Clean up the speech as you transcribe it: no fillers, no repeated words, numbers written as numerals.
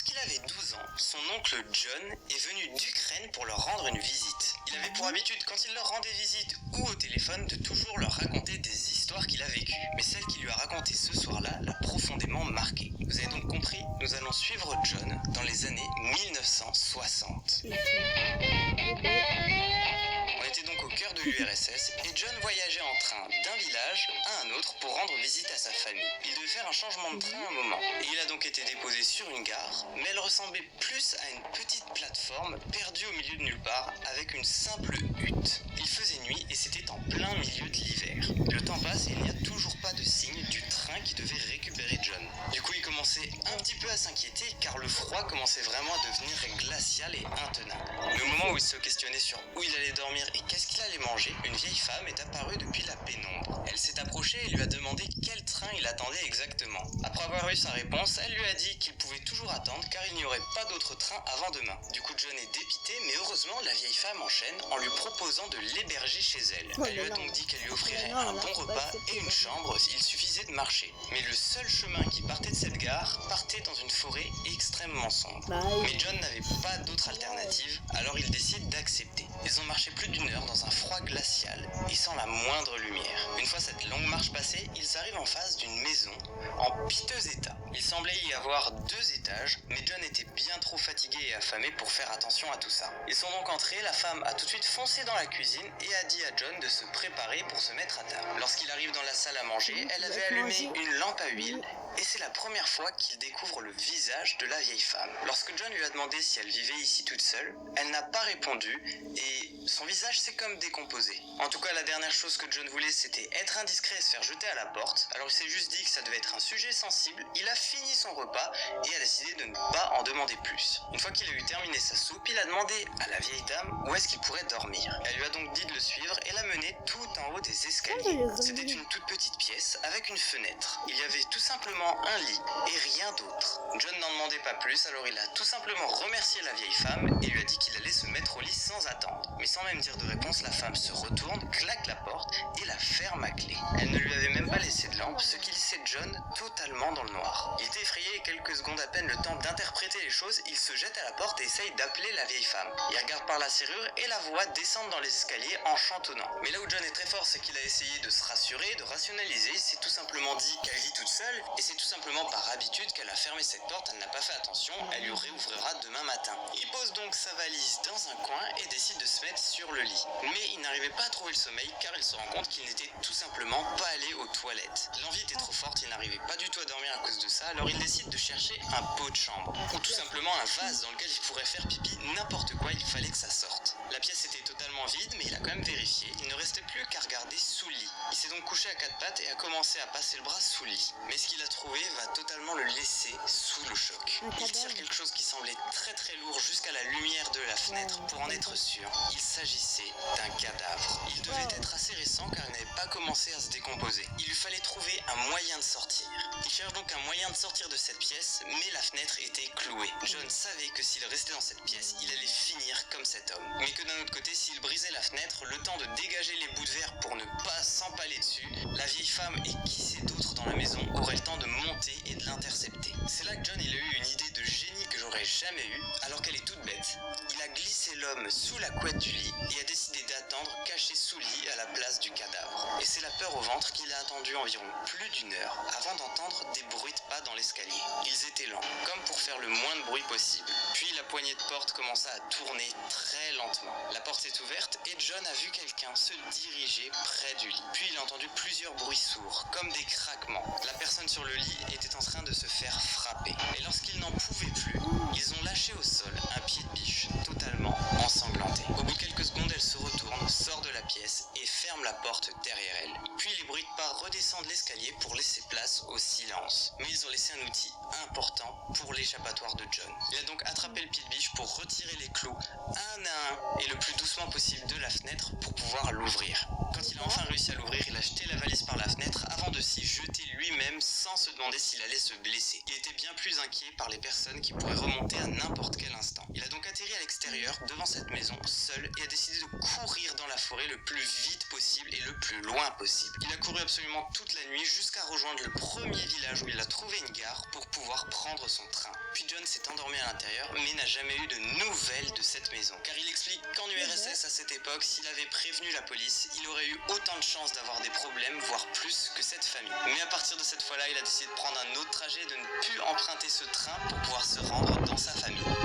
Lorsqu'il avait 12 ans, son oncle John est venu d'Ukraine pour leur rendre une visite. Il avait pour habitude, quand il leur rendait visite ou au téléphone, de toujours leur raconter des histoires qu'il a vécues. Mais celle qu'il lui a racontée ce soir-là l'a profondément marqué. Vous avez donc compris, nous allons suivre John dans les années 1960. On était donc au cœur de l'URSS et John voyageait en train d'un village à un autre pour rendre visite à sa famille. Il devait faire un changement de train à un moment et il a donc été déposé sur une gare, mais elle ressemblait plus à une petite plateforme perdue au milieu de nulle part avec une simple hutte. Il faisait nuit et c'était en plein milieu de l'hiver. Le temps passe et il n'y a toujours pas de signe du train qui devait récupérer John. Du coup, il commençait un petit peu à s'inquiéter car le froid commençait vraiment à devenir glacial et intenable. Le moment où il se questionnait sur où il allait dormir et qu'est-ce qu'il allait manger, une vieille femme est apparue depuis la pénombre. Elle s'est approchée et lui a demandé quel train il attendait exactement. Après avoir eu sa réponse, elle lui a dit qu'il pouvait toujours attendre car il n'y aurait pas d'autre train avant demain. Du coup, John est dépité, mais heureusement, la vieille femme enchaîne en lui proposant de l'héberger chez elle. Elle lui a donc dit qu'elle lui offrirait un bon repas et une chambre, il suffisait de marcher. Mais le seul chemin qui partait de cette gare partait dans une forêt extrêmement sombre. Mais John n'avait pas d'autre alternative, alors il décide d'accepter. Ils ont marché plus d'1 heure dans un froid glacial et sans la moindre lumière. Une fois cette longue marche passée, ils arrivent en face d'une maison en piteux état. Il semblait y avoir 2 étages, mais John était bien trop fatigué et affamé pour faire attention à tout ça. Ils sont donc entrés, la femme a tout de suite foncé dans la cuisine et a dit à John de se préparer pour se mettre à table. Lorsqu'il arrive dans la salle à manger, elle avait allumé une lampe à huile et c'est la première fois qu'il découvre le visage de la vieille femme. Lorsque John lui a demandé si elle vivait ici toute seule, elle n'a pas répondu et son visage s'est comme décomposé. En tout cas, la dernière chose que John voulait, c'était être indiscret et se faire jeter à la porte. Alors il s'est juste dit que ça devait être un sujet sensible. Il a fini son repas et a décidé de ne pas en demander plus. Une fois qu'il a eu terminé sa soupe, il a demandé à la vieille dame où est-ce qu'il pourrait dormir. Elle lui a donc dit de le suivre et l'a mené tout en haut des escaliers. C'était une toute petite pièce avec une fenêtre. Il y avait tout simplement un lit et rien d'autre. John n'en demandait pas plus, alors il a tout simplement remercié la vieille femme et lui a dit qu'il allait se mettre au lit sans attendre. Mais sans même dire de réponse, la femme se retourne, claque la porte et la ferme à clé. Elle ne lui avait même pas laissé de lampe, ce qui laissait John totalement dans le noir. Il était effrayé et quelques secondes à peine le temps d'interpréter les choses, il se jette à la porte et essaye d'appeler la vieille femme. Il regarde par la serrure et la voit descendre dans les escaliers en chantonnant. Mais là où John est très fort, c'est qu'il a essayé de se rassurer, de rationaliser, il s'est tout simplement dit qu'elle vit toute seule et c'est tout simplement par habitude qu'elle a fermé cette porte, elle n'a pas fait attention, elle lui réouvrira demain matin. Il pose donc sa valise dans un coin et décide de se mettre sur le lit. Mais il n'arrivait pas à trouver le sommeil car il se rend compte qu'il n'était tout simplement pas allé aux toilettes. L'envie était trop forte, il n'arrivait pas du tout à dormir à cause de ça, alors il décide de chercher un pot de chambre ou tout simplement un vase dans lequel il pourrait faire pipi, n'importe quoi, il fallait que ça sorte. La pièce était totalement vide, mais il a quand même vérifié, il ne restait plus qu'à regarder sous le lit. Il s'est donc couché à 4 pattes et a commencé à passer le bras sous le lit. Mais ce qu'il a trouvé va totalement le laisser sous le choc. Il tire quelque chose qui semblait très lourd jusqu'à la lumière de la fenêtre pour en être sûr. Il s'agissait d'un cadavre. Il devait être assez récent car il n'avait pas commencé à se décomposer. Il lui fallait trouver un moyen de sortir. Il cherche donc un moyen de sortir de cette pièce, mais la fenêtre était clouée. John savait que s'il restait dans cette pièce, il allait finir comme cet homme. Mais que d'un autre côté, s'il brisait la fenêtre, le temps de dégager les bouts de verre pour ne pas s'empaler dessus, la vieille femme et qui sait d'autre dans la maison auraient le temps de monter et de l'intercepter. C'est là que John il a eu une idée de génie que j'aurais jamais eue, alors qu'elle est toute bête. Il a glissé l'homme sous la couette du lit et a décidé d'attendre caché sous le lit à la place du cadavre. Et c'est la peur au ventre qu'il a attendu environ plus d'1 heure avant d'entendre des bruits de pas dans l'escalier. Ils étaient lents, comme pour faire le moins de bruit possible. Puis la poignée de porte commença à tourner très lentement. La porte s'est ouverte et John a vu quelqu'un se diriger près du lit. Puis il a entendu plusieurs bruits sourds, comme des craquements. La personne sur le lit était en train de se faire frapper. Et lorsqu'ils n'en pouvaient plus, ils ont lâché au sol un pied de biche, totalement ensanglanté. Au bout de quelques secondes, elle se retourne, sort de la pièce et ferme la porte derrière elle. Puis les bruits de pas redescendent l'escalier pour laisser place au silence. Mais ils ont laissé un outil important pour l'échappatoire de John. Il a donc attrapé le pied de biche pour retirer les clous un à un et le plus doucement possible de la fenêtre pour pouvoir l'ouvrir. Quand il a enfin réussi à l'ouvrir, il a jeté la valise par la fenêtre avant de s'y jeter lui-même sans se demander s'il allait se blesser. Il était bien plus inquiet par les personnes qui pourraient remonter à n'importe quel instant. Il a donc atterri à l'extérieur, devant cette maison, seul, et a décidé de courir dans la forêt le plus vite possible et le plus loin possible. Il a couru absolument toute la nuit jusqu'à rejoindre le premier village où il a trouvé une gare pour pouvoir prendre son train. Puis John s'est endormi à l'intérieur, mais n'a jamais eu de nouvelles de cette maison. Car il explique qu'en URSS à cette époque, s'il avait prévenu la police, il aurait eu autant de chances d'avoir des problèmes, voire plus que cette famille. Mais à partir de cette fois-là, il a décidé de prendre un autre trajet, de ne plus emprunter ce train pour pouvoir se rendre dans sa famille.